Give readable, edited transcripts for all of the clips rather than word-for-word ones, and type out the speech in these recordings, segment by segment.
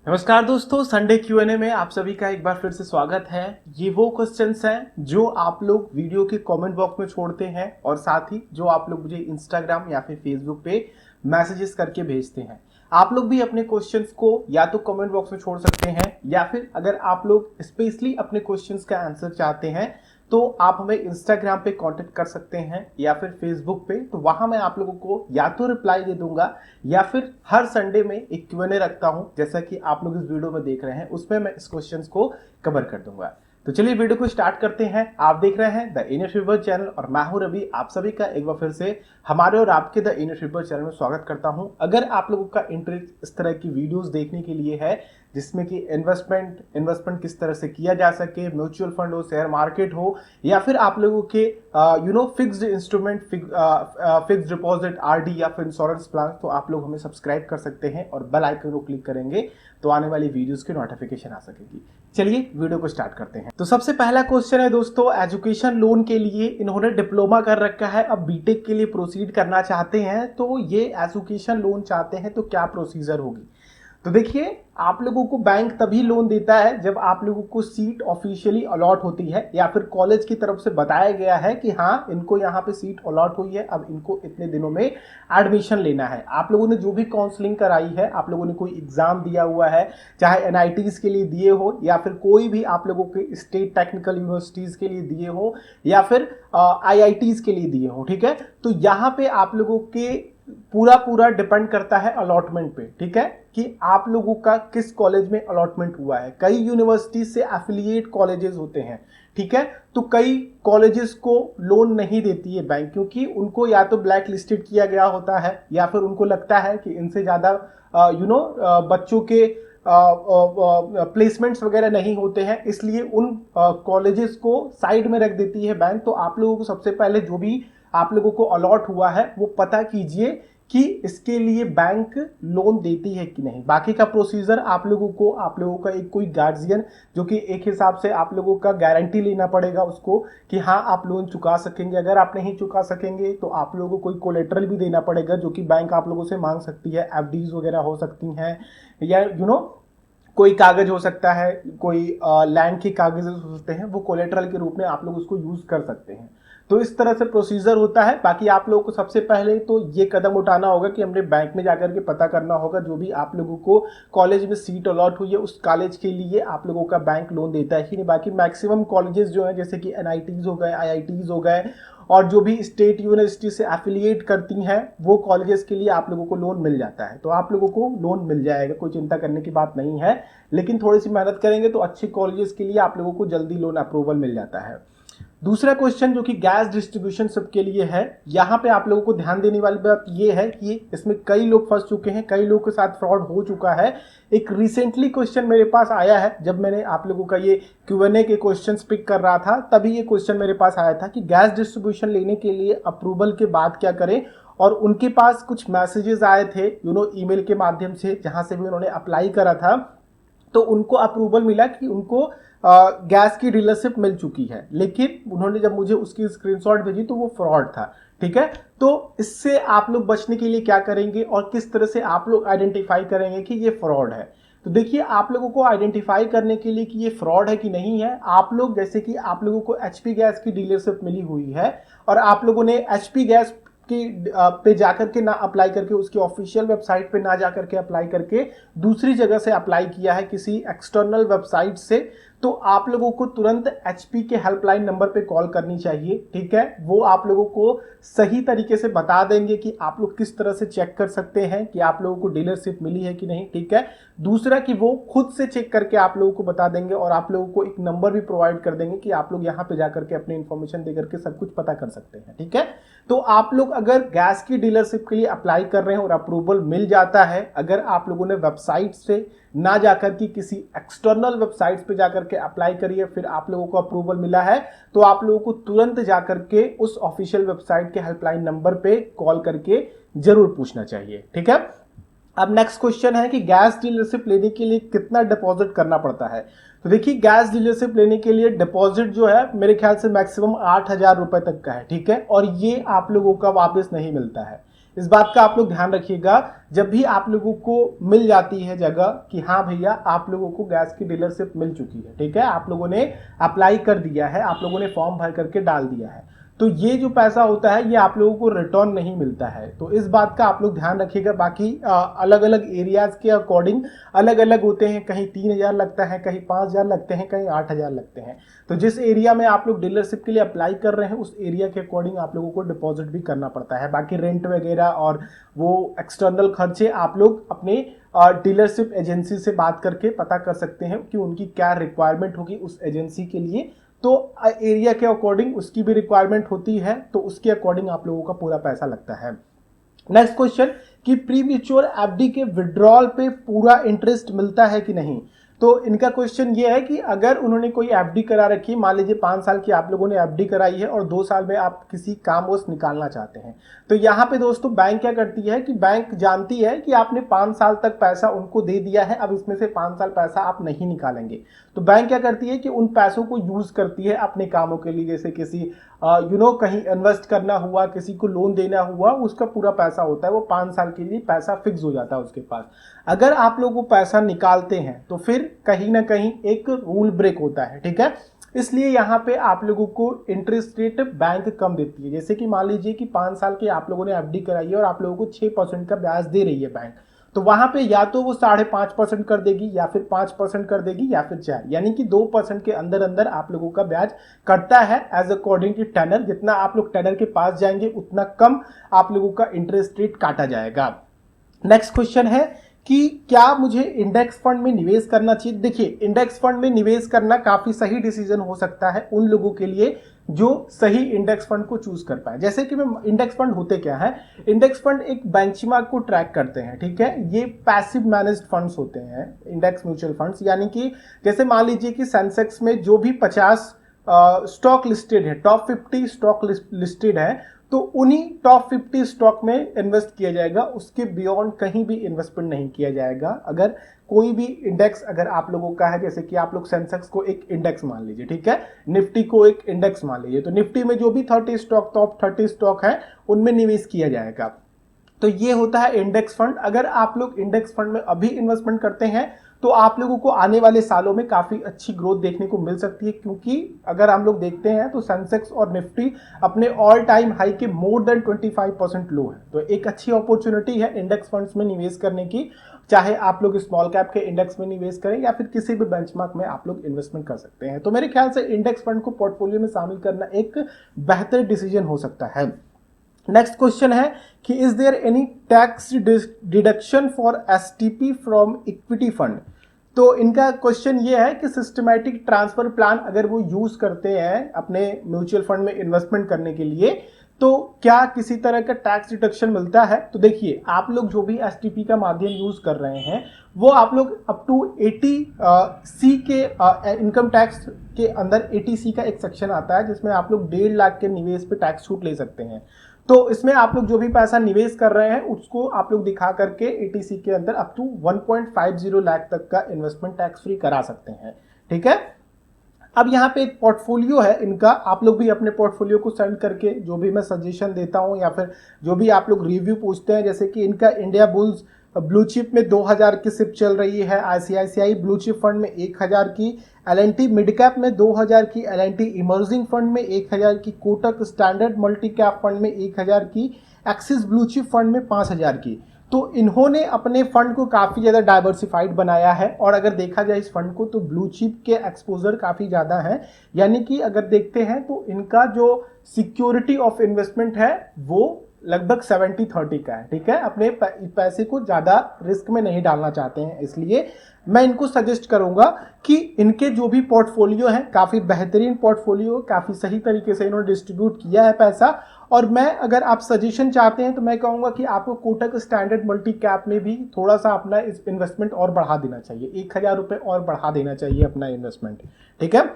नमस्कार दोस्तों, Sunday Q&A में आप सभी का एक बार फिर से स्वागत है। ये वो क्वेश्चंस हैं जो आप लोग वीडियो के कमेंट बॉक्स में छोड़ते हैं और साथ ही जो आप लोग मुझे इंस्टाग्राम या फिर फेसबुक पे मैसेजेस करके भेजते हैं। आप लोग भी अपने क्वेश्चंस को या तो कमेंट बॉक्स में छोड़ सकते हैं या फिर अगर आप लोग स्पेशली अपने क्वेश्चंस का आंसर चाहते हैं तो आप हमें इंस्टाग्राम पे कांटेक्ट कर सकते हैं या फिर फेसबुक पे। तो वहां मैं आप लोगों को या तो रिप्लाई दे दूंगा या फिर हर संडे में एक क्यूएनए रखता हूं, जैसा कि आप लोग इस वीडियो में देख रहे हैं, उसमें मैं इस क्वेश्चंस को कवर कर दूंगा। तो चलिए वीडियो को स्टार्ट करते हैं। आप देख रहे हैं द इंग्लिश वीवर चैनल और मैं हूं रवि। आप सभी का एक बार फिर से हमारे और आपके द इंग्लिश वीवर चैनल में स्वागत करता हूं। अगर आप लोगों का इंटरेस्ट इस तरह की वीडियोस देखने के लिए है जिसमें कि इन्वेस्टमेंट किस तरह से किया जा सके, म्यूचुअल फंड हो, शेयर मार्केट हो, या फिर आप लोगों के fixed instrument, fixed deposit, RD या फिर इंश्योरेंस प्लान, तो आप लोग हमें सब्सक्राइब कर सकते हैं और बेल आइकन को क्लिक करेंगे तो आने वाली वीडियोस की नोटिफिकेशन आ सकेगी। चलिए वीडियो को स्टार्ट करते हैं। तो सबसे पहला क्वेश्चन है दोस्तों, एजुकेशन लोन के लिए इन्होंने डिप्लोमा कर रखा है, अब बीटेक के लिए प्रोसीड करना चाहते हैं, तो ये एजुकेशन लोन चाहते हैं तो क्या प्रोसीजर होगी। तो देखिए, आप लोगों को बैंक तभी लोन देता है जब आप लोगों को सीट ऑफिशियली अलॉट होती है या फिर कॉलेज की तरफ से बताया गया है कि हाँ, इनको यहाँ पे सीट अलॉट हुई है, अब इनको इतने दिनों में एडमिशन लेना है। आप लोगों ने जो भी काउंसलिंग कराई है, आप लोगों ने कोई एग्जाम दिया हुआ है, चाहे एनआईटीज के लिए दिए हो या फिर कोई भी आप लोगों के स्टेट टेक्निकल यूनिवर्सिटीज के लिए दिए हो या फिर आईआईटीज के लिए दिए हो, ठीक है। तो यहाँ पे आप लोगों के पूरा डिपेंड करता है अलॉटमेंट पे, ठीक है, कि आप लोगों का किस कॉलेज में अलॉटमेंट हुआ है। कई यूनिवर्सिटी से एफिलिएट कॉलेजेस होते हैं, ठीक है, तो कई कॉलेजेस को लोन नहीं देती है बैंक, क्योंकि उनको या तो ब्लैक लिस्टेड किया गया होता है या फिर उनको लगता है कि इनसे ज्यादा बच्चों के प्लेसमेंट्स वगैरह नहीं होते हैं, इसलिए उन कॉलेजेस को साइड में रख देती है बैंक। तो आप लोगों को सबसे पहले जो भी आप लोगों को अलॉट हुआ है वो पता कीजिए कि इसके लिए बैंक लोन देती है कि नहीं। बाकी का प्रोसीजर आप लोगों का एक कोई गार्जियन, जो कि एक हिसाब से आप लोगों का गारंटी लेना पड़ेगा उसको कि हाँ आप लोन चुका सकेंगे। अगर आप नहीं चुका सकेंगे तो आप लोगों को कोई कोलेटरल भी देना पड़ेगा, जो कि बैंक आप लोगों से मांग सकती है। एफडीज वगैरह हो सकती हैं या कोई कागज हो सकता है, कोई लैंड के कागज हो सकते हैं, वो कोलेटरल के रूप में आप लोग उसको यूज कर सकते हैं। तो इस तरह से प्रोसीजर होता है। बाकी आप लोगों को सबसे पहले तो ये कदम उठाना होगा कि हमने बैंक में जाकर के पता करना होगा जो भी आप लोगों को कॉलेज में सीट अलॉट हुई है उस कॉलेज के लिए आप लोगों का बैंक लोन देता है कि नहीं। बाकी मैक्सिमम कॉलेजेस जो है, जैसे कि एनआईटीज हो गए, आईआईटीज हो गए और जो भी स्टेट यूनिवर्सिटी से एफिलिएट करती हैं, वो कॉलेजेस के लिए आप लोगों को लोन मिल जाता है। तो आप लोगों को लोन मिल जाएगा, कोई चिंता करने की बात नहीं है। लेकिन थोड़ी सी मेहनत करेंगे तो अच्छे कॉलेजेस के लिए आप लोगों को जल्दी लोन अप्रूवल मिल जाता है। दूसरा क्वेश्चन जो कि गैस डिस्ट्रीब्यूशन सबके लिए है, यहाँ पे आप लोगों को ध्यान देने वाली बात ये है कि इसमें कई लोग फंस चुके हैं, कई लोगों के साथ फ्रॉड हो चुका है। एक रिसेंटली क्वेश्चन मेरे पास आया है, जब मैंने आप लोगों का ये क्यूएनए के क्वेश्चंस पिक कर रहा था तभी ये क्वेश्चन मेरे पास आया था कि गैस डिस्ट्रीब्यूशन लेने के लिए अप्रूवल के बाद क्या करें। और उनके पास कुछ मैसेजेस आए थे ईमेल के माध्यम से, जहां से भी उन्होंने अप्लाई करा था, तो उनको अप्रूवल मिला कि उनको गैस की डीलरशिप मिल चुकी है। लेकिन उन्होंने जब मुझे उसकी स्क्रीनशॉट भेजी तो वो फ्रॉड था, ठीक है। तो इससे आप लोग बचने के लिए क्या करेंगे और किस तरह से आप लोग आइडेंटिफाई करेंगे कि ये फ्रॉड है। तो देखिए, आप लोगों को आइडेंटिफाई करने के लिए कि ये फ्रॉड है कि नहीं है, आप लोग जैसे कि आप लोगों को एचपी गैस की डीलरशिप मिली हुई है और आप लोगों ने एचपी गैस पे जाकर के ना अप्लाई करके, उसकी ऑफिशियल वेबसाइट पे ना जाकर के अप्लाई करके दूसरी जगह से अप्लाई किया है, किसी एक्सटर्नल वेबसाइट से, तो आप लोगों को तुरंत एचपी के हेल्पलाइन नंबर पे कॉल करनी चाहिए, ठीक है। वो आप लोगों को सही तरीके से बता देंगे कि आप लोग किस तरह से चेक कर सकते हैं कि आप लोगों को डीलरशिप मिली है कि नहीं, ठीक है। दूसरा कि वो खुद से चेक करके आप लोगों को बता देंगे और आप लोगों को एक नंबर भी प्रोवाइड कर देंगे कि आप लोग यहाँ पे जाकर के अपनी इंफॉर्मेशन दे करके सब कुछ पता कर सकते हैं, ठीक है। तो आप लोग अगर गैस की डीलरशिप के लिए अप्लाई कर रहे हैं और अप्रूवल मिल जाता है, अगर आप लोगों ने वेबसाइट से ना जाकर के किसी एक्सटर्नल वेबसाइट पे जाकर के अप्लाई करिए, फिर आप लोगों को अप्रूवल मिला है, तो आप लोगों को तुरंत जाकर के उस ऑफिशियल वेबसाइट के हेल्पलाइन नंबर पे कॉल करके जरूर पूछना चाहिए, ठीक है। अब नेक्स्ट क्वेश्चन है कि गैस डीलरशिप लेने के लिए कितना डिपॉजिट करना पड़ता है। तो देखिए, गैस डीलरशिप लेने के लिए डिपॉजिट जो है मेरे ख्याल से मैक्सिमम 8,000 रुपए तक का है, ठीक है, और ये आप लोगों का वापस नहीं मिलता है। इस बात का आप लोग ध्यान रखिएगा, जब भी आप लोगों को मिल जाती है जगह कि हाँ भैया आप लोगों को गैस की डीलरशिप मिल चुकी है, ठीक है, आप लोगों ने अप्लाई कर दिया है, आप लोगों ने फॉर्म भर करके डाल दिया है, तो ये जो पैसा होता है ये आप लोगों को रिटर्न नहीं मिलता है। तो इस बात का आप लोग ध्यान रखिएगा। बाकी अलग अलग एरियाज के अकॉर्डिंग अलग अलग होते हैं, कहीं 3,000 लगता है, कहीं 5,000 लगते हैं, कहीं 8,000 लगते हैं। तो जिस एरिया में आप लोग डीलरशिप के लिए अप्लाई कर रहे हैं उस एरिया के अकॉर्डिंग आप लोगों को डिपॉजिट भी करना पड़ता है। बाकी रेंट वगैरह और वो एक्सटर्नल खर्चे आप लोग अपने डीलरशिप एजेंसी से बात करके पता कर सकते हैं कि उनकी क्या रिक्वायरमेंट होगी उस एजेंसी के लिए। तो एरिया के अकॉर्डिंग उसकी भी रिक्वायरमेंट होती है, तो उसके अकॉर्डिंग आप लोगों का पूरा पैसा लगता है। नेक्स्ट क्वेश्चन कि प्री मैच्योर एफडी के विड्रॉल पे पूरा इंटरेस्ट मिलता है कि नहीं। तो इनका क्वेश्चन ये है कि अगर उन्होंने कोई एफडी करा रखी, मान लीजिए 5 साल की आप लोगों ने एफडी कराई है और 2 साल में आप किसी काम वो निकालना चाहते हैं, तो यहाँ पे दोस्तों बैंक क्या करती है कि बैंक जानती है कि आपने 5 साल तक पैसा उनको दे दिया है, अब इसमें से 5 साल पैसा आप नहीं निकालेंगे, तो बैंक क्या करती है कि उन पैसों को यूज करती है अपने कामों के लिए, जैसे किसी कहीं इन्वेस्ट करना हुआ, किसी को लोन देना हुआ, उसका पूरा पैसा होता है वो 5 साल के लिए पैसा फिक्स हो जाता है उसके पास। अगर आप लोग वो पैसा निकालते हैं तो फिर कहीं ना कहीं एक रूल ब्रेक होता है, ठीक है, इसलिए यहाँ पे आप लोगों को इंटरेस्ट रेट बैंक कम देती है। जैसे कि मान लीजिए कि 5 साल के आप लोगों ने एफडी कराई है और आप लोगों को 6% का ब्याज दे रही है बैंक, तो वहां पे या तो वो 5.5% कर देगी या फिर 5% कर देगी या फिर 4, यानी कि 2% के अंदर अंदर आप लोगों का ब्याज कटता है एज अकॉर्डिंग टू टेनर। जितना आप लोग टेनर के पास जाएंगे उतना कम आप लोगों का इंटरेस्ट रेट काटा जाएगा। नेक्स्ट क्वेश्चन है कि क्या मुझे इंडेक्स फंड में निवेश करना चाहिए। देखिए, इंडेक्स फंड में निवेश करना काफी सही डिसीजन हो सकता है उन लोगों के लिए जो सही इंडेक्स फंड को चूज कर पाए। जैसे कि मैं इंडेक्स फंड होते क्या है, इंडेक्स फंड एक बेंचमार्क को ट्रैक करते हैं, ठीक है, ये पैसिव मैनेज्ड फंड्स होते हैं इंडेक्स म्यूचुअल फंड्स, यानी कि जैसे मान लीजिए कि सेंसेक्स में जो भी 50 स्टॉक लिस्टेड है, टॉप 50 स्टॉक लिस्टेड है, तो उन्हीं टॉप 50 स्टॉक में इन्वेस्ट किया जाएगा, उसके बियॉन्ड कहीं भी इन्वेस्टमेंट नहीं किया जाएगा। अगर कोई भी इंडेक्स अगर आप लोगों का है, जैसे कि आप लोग सेंसेक्स को एक इंडेक्स मान लीजिए, ठीक है, निफ्टी को एक इंडेक्स मान लीजिए, तो निफ्टी में जो भी 30 स्टॉक टॉप 30 स्टॉक है उनमें निवेश किया जाएगा। तो ये होता है इंडेक्स फंड। अगर आप लोग इंडेक्स फंड में अभी इन्वेस्टमेंट करते हैं तो आप लोगों को आने वाले सालों में काफी अच्छी ग्रोथ देखने को मिल सकती है, क्योंकि अगर हम लोग देखते हैं तो सेंसेक्स और निफ्टी अपने ऑल टाइम हाई के मोर देन 25% लो है। तो एक अच्छी अपॉर्चुनिटी है इंडेक्स फंड्स में निवेश करने की, चाहे आप लोग स्मॉल कैप के इंडेक्स में निवेश करें या फिर किसी भी बेंचमार्क में आप लोग इन्वेस्टमेंट कर सकते हैं। तो मेरे ख्याल से इंडेक्स फंड को पोर्टफोलियो में शामिल करना एक बेहतर डिसीजन हो सकता है। नेक्स्ट क्वेश्चन है कि is there any tax deduction for STP from equity fund. तो इनका क्वेश्चन ये है कि सिस्टमैटिक ट्रांसफर प्लान अगर वो यूज करते हैं अपने म्यूचुअल फंड में इन्वेस्टमेंट करने के लिए, तो क्या किसी तरह का टैक्स डिडक्शन मिलता है। तो देखिए, आप लोग जो भी एसटीपी का माध्यम यूज कर रहे हैं वो आप लोग अप टू 80C के इनकम टैक्स के अंदर 80C का एक सेक्शन आता है जिसमें आप लोग 1.5 लाख के निवेश पे टैक्स छूट ले सकते हैं। तो इसमें आप लोग जो भी पैसा निवेश कर रहे हैं उसको आप लोग दिखा करके 80C के अंदर अप टू 1.50 लाख तक का इन्वेस्टमेंट टैक्स फ्री करा सकते हैं, ठीक है। अब यहाँ पे एक पोर्टफोलियो है इनका, आप लोग भी अपने पोर्टफोलियो को सेंड करके जो भी मैं सजेशन देता हूँ या फिर जो भी आप लोग रिव्यू पूछते हैं, जैसे कि इनका इंडिया बुल्स ब्लू चिप में 2000 की सिप चल रही है, आईसीआईसीआई ब्लू चिप फंड में 1000 की, एलएनटी मिड कैप में 2000 की, एलएनटी इमर्जिंग फंड में 1000 की, Kotak standard multi cap fund में 1000 की, एक्सिस ब्लू चिप फंड में 5000 की। तो इन्होंने अपने फंड को काफ़ी ज़्यादा डाइवर्सिफाइड बनाया है, और अगर देखा जाए इस फंड को तो ब्लू चिप के एक्सपोजर काफ़ी ज़्यादा है, यानी कि अगर देखते हैं तो इनका जो सिक्योरिटी ऑफ इन्वेस्टमेंट है वो लगभग 70-30 का है, ठीक है। अपने पैसे को ज़्यादा रिस्क में नहीं डालना चाहते हैं, इसलिए मैं इनको सजेस्ट करूंगा कि इनके जो भी पोर्टफोलियो है काफ़ी बेहतरीन पोर्टफोलियो, काफ़ी सही तरीके से इन्होंने डिस्ट्रीब्यूट किया है पैसा। और मैं अगर आप सजेशन चाहते हैं तो मैं कहूँगा कि आपको कोटक स्टैंडर्ड मल्टी कैप में भी थोड़ा सा अपना इन्वेस्टमेंट और बढ़ा देना चाहिए, 1000 रुपये और बढ़ा देना चाहिए अपना इन्वेस्टमेंट, ठीक है।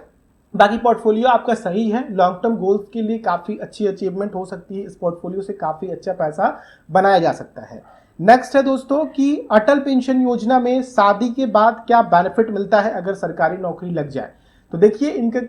बाकी पोर्टफोलियो आपका सही है, लॉन्ग टर्म गोल्स के लिए काफ़ी अच्छी अचीवमेंट हो सकती है, इस पोर्टफोलियो से काफ़ी अच्छा पैसा बनाया जा सकता है। नेक्स्ट है दोस्तों कि अटल पेंशन योजना में शादी के बाद क्या बेनिफिट मिलता है अगर सरकारी नौकरी लग जाए। तो देखिए, इनका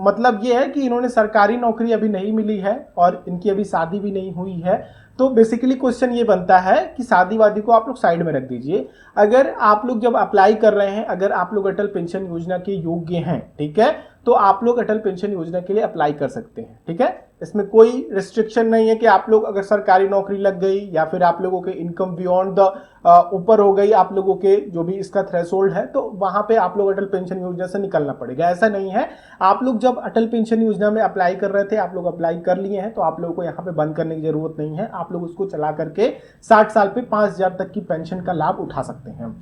मतलब ये है कि इन्होंने सरकारी नौकरी अभी नहीं मिली है और इनकी अभी शादी भी नहीं हुई है, तो बेसिकली क्वेश्चन ये बनता है कि शादी वादी को आप लोग साइड में रख दीजिए। अगर आप लोग जब अप्लाई कर रहे हैं, अगर आप लोग अटल पेंशन योजना के योग्य हैं, ठीक है, तो आप लोग अटल पेंशन योजना के लिए अप्लाई कर सकते हैं। ठीक है, इसमें कोई रिस्ट्रिक्शन नहीं है कि आप लोग अगर सरकारी नौकरी लग गई या फिर आप लोगों के इनकम बियॉन्ड द ऊपर हो गई, आप लोगों के जो भी इसका थ्रेशोल्ड है, तो वहां पे आप लोग अटल पेंशन योजना से निकलना पड़ेगा। ऐसा नहीं है। आप लोग जब अटल पेंशन योजना में अप्लाई कर रहे थे, आप लोग अप्लाई कर लिए हैं, तो आप लोगों को यहाँ पे बंद करने की जरूरत नहीं है। आप लोग उसको चला करके 60 साल पे 5,000 तक की पेंशन का लाभ उठा सकते हैं।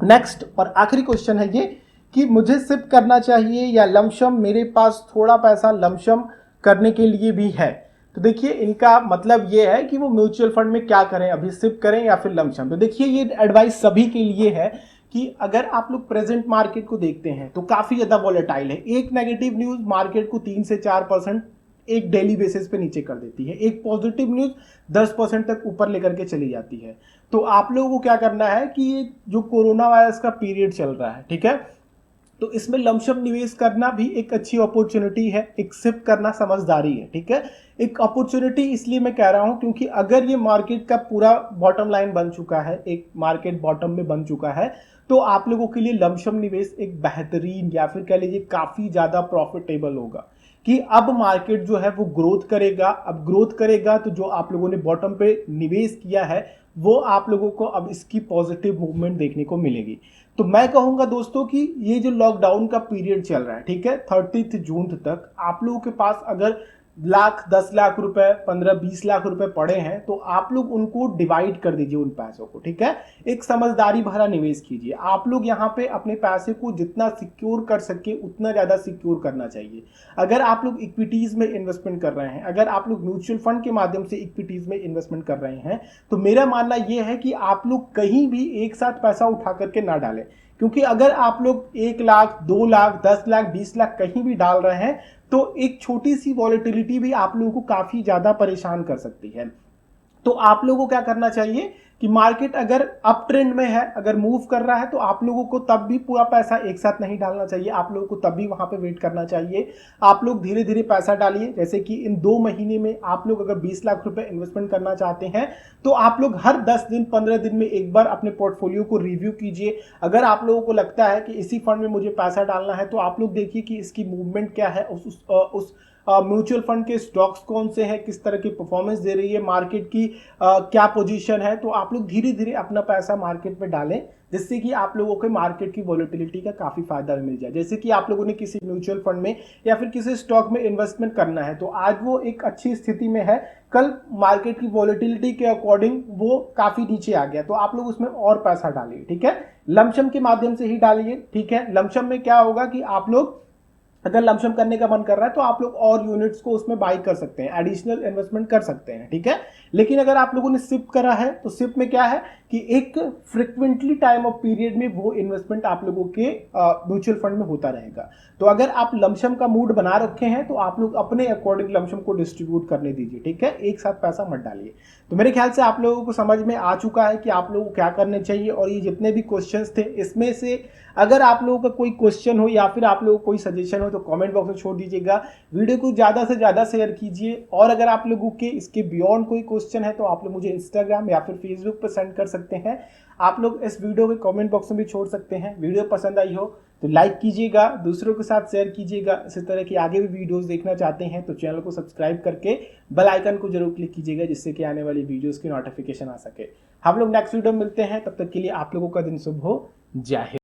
नेक्स्ट और आखिरी क्वेश्चन है ये कि मुझे सिप करना चाहिए या लमसम, मेरे पास थोड़ा पैसा लमसम करने के लिए भी है। तो देखिए, इनका मतलब ये है कि वो म्यूचुअल फंड में क्या करें, अभी सिप करें या फिर लमसम। तो देखिए, ये एडवाइस सभी के लिए है कि अगर आप लोग प्रेजेंट मार्केट को देखते हैं तो काफी ज्यादा वॉलेटाइल है। एक नेगेटिव न्यूज मार्केट को 3 से 4% एक डेली बेसिस पे नीचे कर देती है, एक पॉजिटिव न्यूज 10% तक ऊपर लेकर के चली जाती है। तो आप लोगों को क्या करना है कि ये जो कोरोना वायरस का पीरियड चल रहा है, ठीक है, तो इसमें लमसम निवेश करना भी एक अच्छी अपॉर्चुनिटी है, एक सिप करना समझदारी है। ठीक है, एक अपॉर्चुनिटी इसलिए मैं कह रहा हूं क्योंकि अगर ये मार्केट का पूरा बॉटम लाइन बन चुका है, एक मार्केट बॉटम में बन चुका है, तो आप लोगों के लिए लमसम निवेश एक बेहतरीन या फिर कह लीजिए काफी ज्यादा प्रॉफिटेबल होगा कि अब मार्केट जो है वो ग्रोथ करेगा। अब ग्रोथ करेगा तो जो आप लोगों ने बॉटम पे निवेश किया है वो आप लोगों को अब इसकी पॉजिटिव मूवमेंट देखने को मिलेगी। तो मैं कहूंगा दोस्तों कि ये जो लॉकडाउन का पीरियड चल रहा है, ठीक है, 30 जून तक आप लोगों के पास अगर लाख 10 लाख रुपए 15-20 लाख रुपए पड़े हैं तो आप लोग उनको डिवाइड कर दीजिए उन पैसों को। ठीक है, एक समझदारी भरा निवेश कीजिए। आप लोग यहाँ पे अपने पैसे को जितना सिक्योर कर सके उतना ज्यादा सिक्योर करना चाहिए। अगर आप लोग इक्विटीज में इन्वेस्टमेंट कर रहे हैं, अगर आप लोग म्यूचुअल फंड के माध्यम से इक्विटीज में इन्वेस्टमेंट कर रहे हैं, तो मेरा मानना यह है कि आप लोग कहीं भी एक साथ पैसा उठा करके ना डालें, क्योंकि अगर आप लोग 1 लाख 2 लाख 10 लाख 20 लाख कहीं भी डाल रहे हैं तो एक छोटी सी वॉलेटिलिटी भी आप लोगों को काफी ज्यादा परेशान कर सकती है। तो आप लोगों को क्या करना चाहिए कि मार्केट अगर अप ट्रेंड में है, अगर मूव कर रहा है, तो आप लोगों को तब भी पूरा पैसा एक साथ नहीं डालना चाहिए। आप लोगों को तब भी वहां पे वेट करना चाहिए। आप लोग धीरे धीरे पैसा डालिए। जैसे कि इन 2 महीने में आप लोग अगर 20 लाख रुपए इन्वेस्टमेंट करना चाहते हैं तो आप लोग हर 10 दिन 15 दिन में एक बार अपने पोर्टफोलियो को रिव्यू कीजिए। अगर आप लोगों को लगता है कि इसी फंड में मुझे पैसा डालना है तो आप लोग देखिए कि इसकी मूवमेंट क्या है, उस म्यूचुअल फंड के स्टॉक्स कौन से हैं, किस तरह की परफॉर्मेंस दे रही है, मार्केट की क्या पोजीशन है। तो आप लोग धीरे धीरे अपना पैसा मार्केट में डालें जिससे कि आप लोगों को मार्केट की वॉलेटिलिटी का काफी फायदा मिल जाए। जैसे कि आप लोगों ने किसी म्यूचुअल फंड में या फिर किसी स्टॉक में इन्वेस्टमेंट करना है तो आज वो एक अच्छी स्थिति में है, कल मार्केट की वॉलेटिलिटी के अकॉर्डिंग वो काफी नीचे आ गया तो आप लोग उसमें और पैसा डालिए। ठीक है, लमसम के माध्यम से ही डालिए। ठीक है, लमसम में क्या होगा कि आप लोग अगर लमसम करने का मन कर रहा है तो आप लोग और यूनिट्स को उसमें बाई कर सकते हैं, एडिशनल इन्वेस्टमेंट कर सकते हैं। ठीक है, लेकिन अगर आप लोगों ने सिप करा है तो सिप में क्या है कि एक फ्रिक्वेंटली टाइम ऑफ पीरियड में वो इन्वेस्टमेंट आप लोगों के म्यूचुअल फंड में होता रहेगा। तो अगर आप लमसम का मूड बना रखे हैं तो आप लोग अपने अकॉर्डिंग लमसम को डिस्ट्रीब्यूट करने दीजिए। ठीक है, एक साथ पैसा मत डालिए। तो मेरे ख्याल से आप लोगों को समझ में आ चुका है कि आप लोगों को क्या करने चाहिए। और ये जितने भी क्वेश्चंस थे इसमें से अगर आप लोगों का कोई क्वेश्चन हो या फिर आप लोगों को कोई सजेशन हो तो कमेंट बॉक्स में छोड़ दीजिएगा। वीडियो को ज़्यादा से ज़्यादा शेयर कीजिए। और अगर आप लोगों के इसके बियॉन्ड कोई क्वेश्चन है तो आप लोग मुझे इंस्टाग्राम या फिर फेसबुक पर सेंड कर सकते हैं। आप लोग इस वीडियो के कमेंट बॉक्स में भी छोड़ सकते हैं। वीडियो पसंद आई हो तो लाइक कीजिएगा, दूसरों के साथ शेयर कीजिएगा। इसी तरह की आगे भी वीडियोस देखना चाहते हैं तो चैनल को सब्सक्राइब करके बेल आइकन को जरूर क्लिक कीजिएगा जिससे कि आने वाली वीडियोस की नोटिफिकेशन आ सके। हम लोग नेक्स्ट वीडियो में मिलते हैं, तब तक के लिए आप लोगों का दिन शुभ हो। जय हिंद।